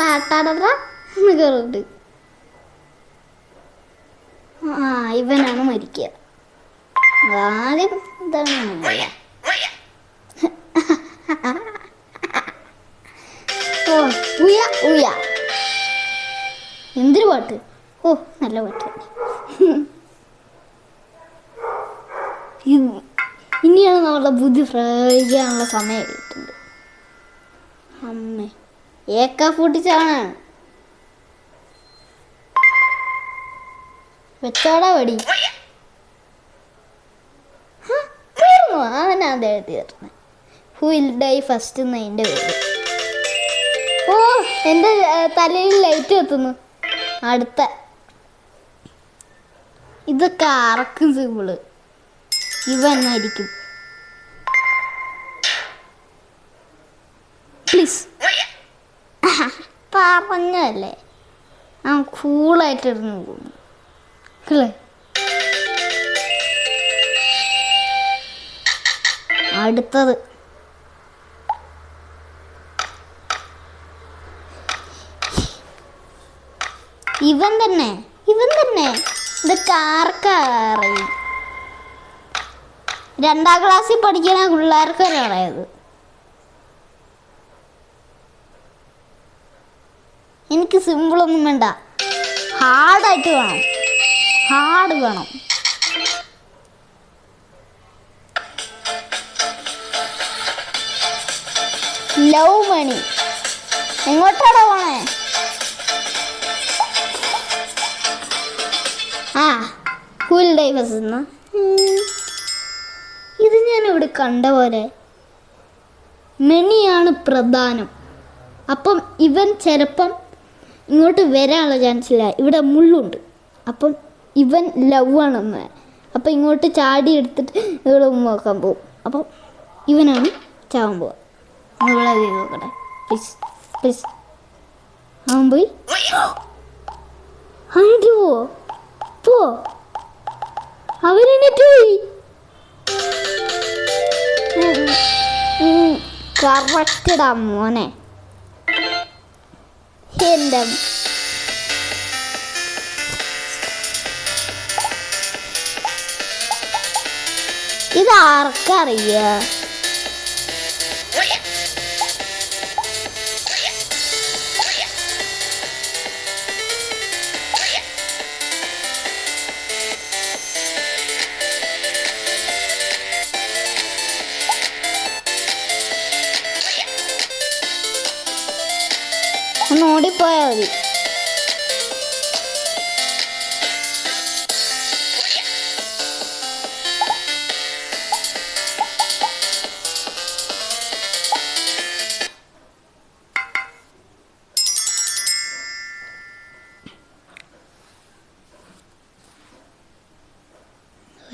നാട്ടാടറ എന്ന് കയറുണ്ട്. ആ ഇവനാണ് മരിക്കുക. ആദ്യം ഇതാണ് ഓ ഉയ ഉയ. എന്തൊരു പാട്ട്! ഓ നല്ല പാട്ട്. ഇനിയാണ് നമ്മളുടെ ബുദ്ധി പ്രയോഗിക്കാനുള്ള സമയം കിട്ടുന്നത്. അമ്മേ AK-47 വെച്ചോടാ വടി. തീർന്നു. അവനാ അദ്ദേഹം തീർന്നു. ഹു വിൽ ഡൈ ഫസ്റ്റ് എന്നതിൻ്റെ പേര്. ഓ എൻ്റെ തലയിൽ ലൈറ്റ് എത്തുന്നു. അടുത്ത ഇതൊക്കെ അറക്കും സിമ്പിള്. ഇവനായിരിക്കും. പ്ലീസ് പറഞ്ഞല്ലേ ആ കൂളായിട്ടിരുന്നു പോകുന്നു അല്ലേ. അടുത്തത് ഇവൻ തന്നെ ഇതൊക്കെ ആർക്കറിയും? 2ാം ക്ലാസ്സിൽ പഠിക്കണ പിള്ളേർക്കൊക്കെ അറിയത്. എനിക്ക് സിമ്പിളൊന്നും വേണ്ട, ഹാർഡായിട്ട് വേണം. ഹാർഡ് വേണം. ലവ് മണി. എങ്ങോട്ടാടാ പോണേ? ആ ഹുൽ ഡൈവേഴ്സ് എന്ന ഇത് ഞാൻ ഇവിടെ കണ്ട പോലെ. മണിയാണ് പ്രധാനം. അപ്പം ഇവൻ ചിലപ്പം ഇങ്ങോട്ട് വരാനുള്ള ചാൻസ് ഇല്ല. ഇവിടെ മുള്ളുണ്ട്. അപ്പം ഇവൻ ലവ് ആണെന്ന്. അപ്പം ഇങ്ങോട്ട് ചാടി എടുത്തിട്ട് ഇവിടെ നോക്കാൻ പോകും. അപ്പം ഇവനാണ് ചാവാൻ പോവുക. നമ്മളെ നോക്കട്ടെ പ്ലീസ് പ്ലീസ്. അവൻ പോയി. അതിട്ട് പോ. അവരെന്നിട്ട് പോയി. കറക്റ്റടാ മോനെ. എൻ്റെ ഇതാർക്കറിയ? ഒന്ന് ഓടിപ്പോയാൽ മതി.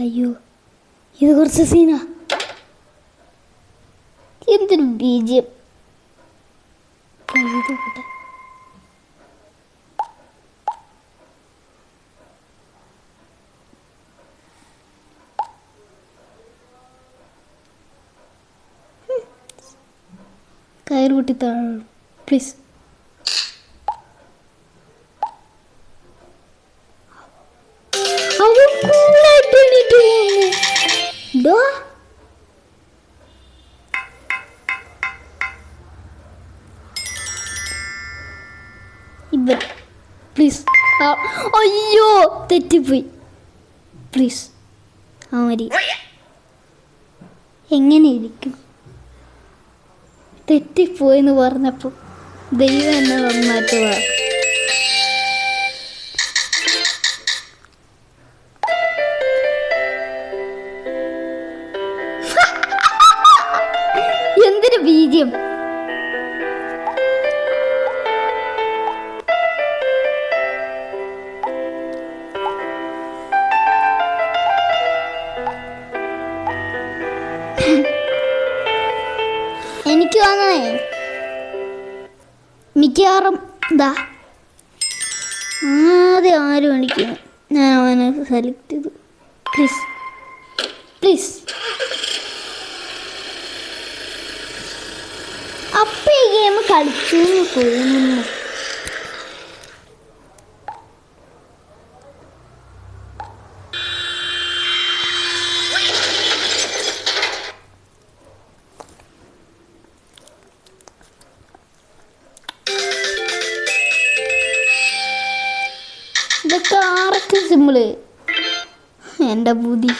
അയ്യോ ഇത് കുറച്ച് സീനാ. എന്തൊരു ബീജം. കയറ് കൂട്ടി താഴെ പ്ലീസ്. ഇവൻ പ്ലീസ്. അയ്യോ തെറ്റിപ്പോയി. പ്ലീസ് ആ മതി. എങ്ങനെ ഇരിക്കും? തെറ്റിപ്പോയെന്ന് പറഞ്ഞപ്പോൾ ദൈവം എന്നെ നന്നായിട്ട് വാ. എന്തൊരു ബീജം. എനിക്ക് തോന്നണേ മിക്കവാറും ഇതാ ആദ്യം ആരും എനിക്ക് ഞാൻ അവനെ സെലക്ട് ചെയ്തു. Please please. അപ്പം ഈ ഗെയിം കളിച്ചു തോന്നുന്നു. Correct simple. എൻ്റെ ബുദ്ധി.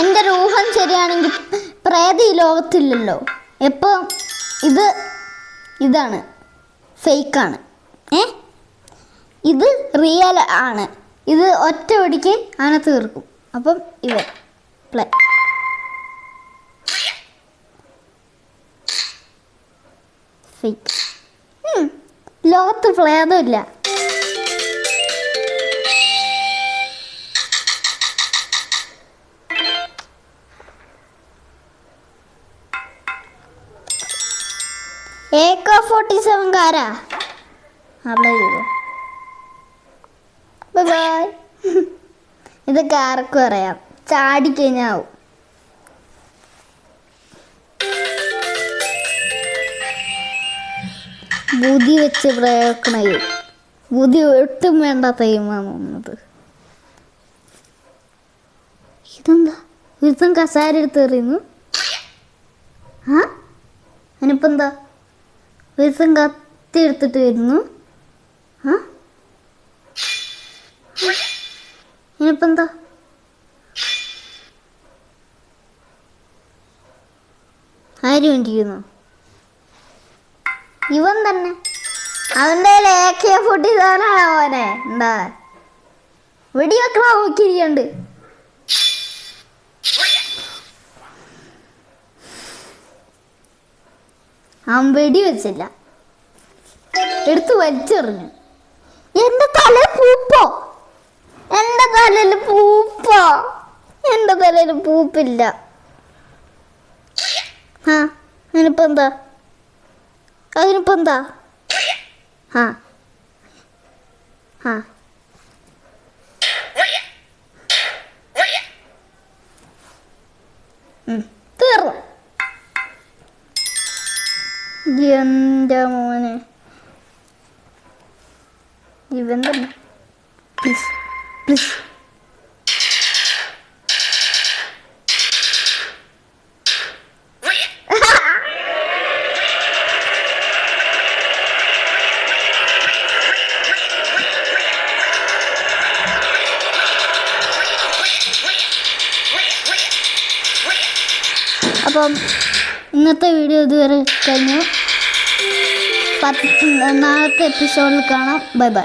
എൻ്റെ ഒരു ഊഹം ശരിയാണെങ്കിൽ പ്രേത ഈ ലോകത്തില്ലല്ലോ. എപ്പോൾ ഇതാണ് ഫേക്കാണ്. ഇത് റിയൽ ആണ്. ഇത് ഒറ്റ ഒടിക്ക് അവനെ തീർക്കും. അപ്പം ഇവൻ പ്ലേ. ഫേക്ക്. ലോകത്ത് പ്രേതമില്ല. AK-47 കാരാ അപ്ലൈ ചെയ്തു. Bye bye. ഇതൊക്കെ ആർക്കും അറിയാം. ചാടിക്കഴിഞ്ഞാവും. ബുദ്ധി വെച്ച് പ്രയോഗിക്കണേ. ബുദ്ധി ഒട്ടും വേണ്ടാത്ത ഗെയിമാണ് തോന്നുന്നത്. ഇതെന്താ ഒരുത്തൻ കസാര എടുത്ത് എറിയുന്നു. അതിനിപ്പോൾ എന്താ? ഒരുത്തൻ കത്തി എടുത്തിട്ട് വരുന്നു. ഇനിയിപ്പോൾ എന്താ? ആര് വേണ്ടിയിരുന്നു? ഇവൻ തന്നെ. അവൻ്റെ AK-47 അവനെ എന്താ വെടിവെക്കണ നോക്കിയിരിക്കണ്ട്. അവൻ വെടി വെച്ചില്ല, എടുത്ത് വലിച്ചെറിഞ്ഞു. എൻ്റെ തല പൂപ്പോ? എൻ്റെ തലയിൽ പൂപ്പോ? എൻ്റെ തലയിൽ പൂപ്പില്ല. അതിനിപ്പോൾ എന്താ? അതിനിപ്പോൾ എന്താ? തീർന്നു. എൻ്റെ മോനെ ഇവൻ തന്നെ. Please please. അപ്പം ഇന്നത്തെ വീഡിയോ ഇതുവരെ കഴിഞ്ഞു. നാളത്തെ എപ്പിസോഡിൽ കാണാം. Bye bye.